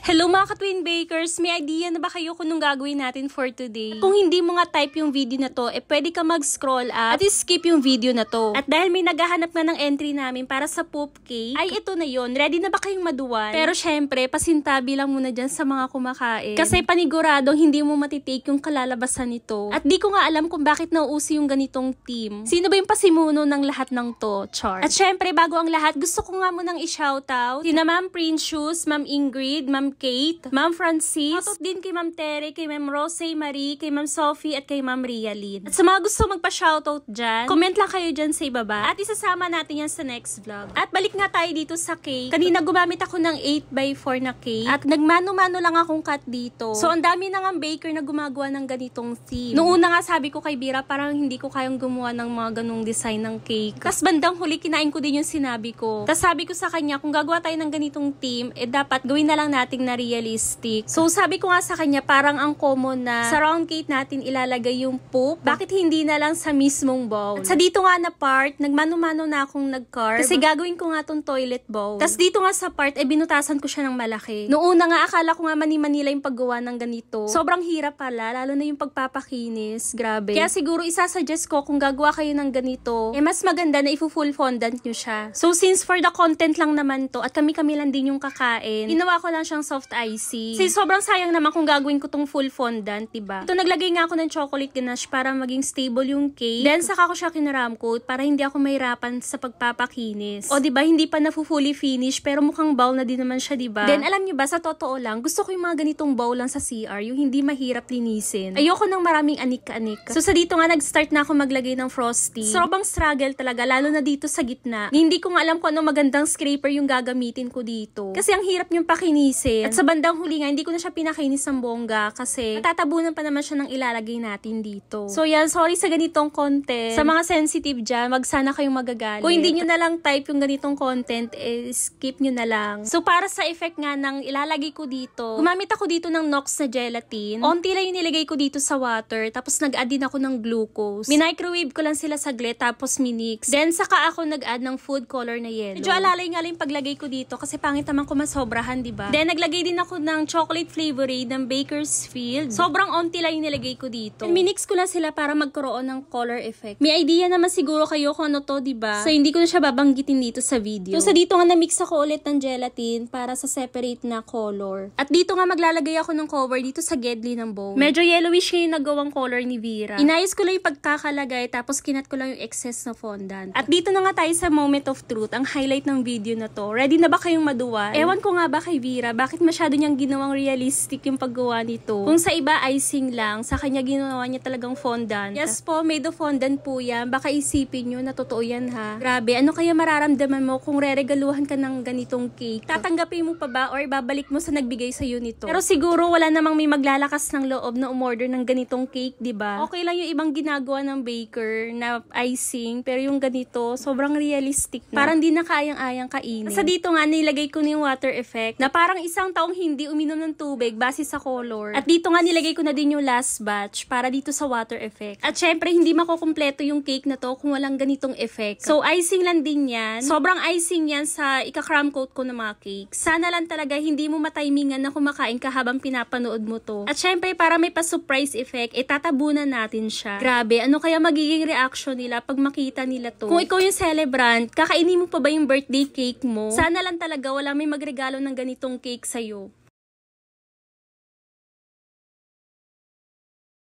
Hello mga ka-Twin Bakers! May idea na ba kayo kung anong gagawin natin for today? Kung hindi mo nga type yung video na to, pwede ka mag-scroll up at skip yung video na to. At dahil may naghahanap na ng entry namin para sa poop cake, ay ito na yon. Ready na ba kayong maduwan? Pero syempre, pasintabi lang muna dyan sa mga kumakain. Kasi paniguradong hindi mo matitake yung kalalabasan nito. At di ko nga alam kung bakit nauuso yung ganitong team. Sino ba yung pasimuno ng lahat ng to? Char. At syempre, bago ang lahat, gusto ko nga munang i-shoutout sina Ma'am Princious, Ma'am Ingrid, Ma'am Kate, Ma'am Francis, shoutout din kay Ma'am Tere, kay Ma'am Rose Marie, kay Ma'am Sophie, at kay Ma'am Rialyn. At sa mga gusto magpa-shoutout dyan, comment lang kayo dyan sa ibaba at isasama natin yan sa next vlog. At balik nga tayo dito sa cake. Kanina gumamit ako ng 8x4 na cake at nagmano-mano lang akong cut dito. So ang dami na nga baker na gumagawa ng ganitong theme. Noong una nga sabi ko kay Bira, parang hindi ko kayang gumawa ng mga ganong design ng cake. Tapos bandang huli kinain ko din yung sinabi ko. Tapos sabi ko sa kanya, kung gagawa tayo ng ganitong theme, dapat gawin na lang nating na realistic. So sabi ko nga sa kanya, parang ang common na sa round cake natin ilalagay yung poop. Bakit hindi na lang sa mismong bowl? At sa dito nga na part, nagmano-mano na akong nag-carve. Kasi gagawin ko nga tong toilet bowl. Tapos dito nga sa part, binutasan ko siya ng malaki. Noong una nga, akala ko nga mani-manila yung paggawa ng ganito. Sobrang hirap pala, lalo na yung pagpapakinis. Grabe. Kaya siguro isasuggest ko kung gagawa kayo ng ganito, mas maganda na i-full fondant nyo siya. So since for the content lang naman to, at kami-kami lang din yung kakain, ginawa ko lang siyang soft icing. Kasi sobrang sayang naman kung gagawin ko tong full fondant, diba? Ito, naglagay nga ako ng chocolate ganache para maging stable yung cake. Then, saka ko siya kinaram coat para hindi ako mahirapan sa pagpapakinis. O, diba, hindi pa na-fully finish, pero mukhang bowl na din naman siya, diba? Then, alam nyo ba, sa totoo lang, gusto ko yung mga ganitong bowl lang sa CR, yung hindi mahirap linisin. Ayoko ng maraming anik-anik. So, sa dito nga, nag-start na ako maglagay ng frosting. Sobrang struggle talaga, lalo na dito sa gitna. Hindi ko nga alam kung ano magandang scraper yung gagamitin ko dito. Kasi ang hirap yung pakinisin. At sa bandang huli nga, hindi ko na siya pinakinis ng bongga kasi natatabunan pa naman siya ng ilalagay natin dito. So yan, sorry sa ganitong content. Sa mga sensitive dyan, wag sana kayong magagalit. Kung hindi nyo na lang type yung ganitong content, skip nyo na lang. So para sa effect nga ng ilalagay ko dito, gumamit ako dito ng Nox na gelatin. Onti lang yung nilagay ko dito sa water, tapos nag-add din ako ng glucose. Minicrowave ko lang sila saglit, tapos minix. Then saka ako nag-add ng food color na yellow. Medyo alalay nga lang yung paglagay ko dito kasi pangit naman kung masobrahan, diba? Then naglagay din ako ng chocolate flavorade ng Bakersfield. Sobrang onti lang yung nilagay ko dito. And minix ko lang sila para magkaroon ng color effect. May idea naman siguro kayo kung ano to, diba? So hindi ko na siya babanggitin dito sa video. So sa dito nga na-mix ako ulit ng gelatin para sa separate na color. At dito nga maglalagay ako ng cover dito sa gedli ng bowl. Medyo yellowish yung nagawang color ni Vera. Inayos ko lang yung pagkakalagay tapos kinat ko lang yung excess na fondant. At dito na nga tayo sa moment of truth, ang highlight ng video na to. Ready na ba kayong maduwan? Ewan ko nga ba kay Vera, bakit masyado niyang ginawang realistic yung paggawa nito? Kung sa iba icing lang, sa kanya ginawa niya talagang fondant. Yes po, made of fondant po yan. Baka isipin nyo na totoo yan ha. Grabe, ano kaya mararamdaman mo kung reregaluhan ka ng ganitong cake? Tatanggapin mo pa ba or babalik mo sa nagbigay sa'yo nito? Pero siguro wala namang may maglalakas ng loob na umorder ng ganitong cake, diba? Okay lang yung ibang ginagawa ng baker na icing, pero yung ganito, sobrang realistic na. Parang di na kayang-ayang kainin. Sa dito nga, nilagay ko na yung water effect na parang isang taong hindi uminom ng tubig base sa color. At dito nga nilagay ko na din yung last batch para dito sa water effect. At syempre, hindi makukumpleto yung cake na to kung walang ganitong effect. So, icing lang din yan. Sobrang icing yan sa ika-cram coat ko ng mga cake. Sana lang talaga hindi mo matimingan na kumakain ka habang pinapanood mo to. At syempre, para may pa-surprise effect, tatabunan natin siya. Grabe, ano kaya magiging reaction nila pag makita nila to? Kung ikaw yung celebrant, kakainin mo pa ba yung birthday cake mo? Sana lang talaga wala may magregalo ng ganitong cake sa'yo.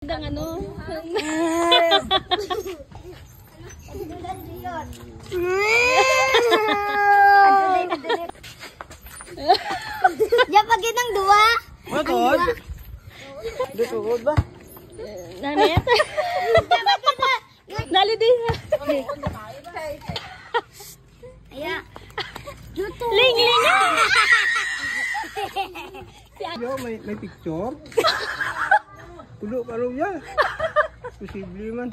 Ano? Diyan pag ng dua. Matod? Dusugod ba? Nanet? Dali din. Aya. Juto. Ling! Yo, may picture? Kulo ka rin yan. Posible man.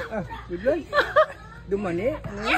Ah, good luck. Dumani. Ano?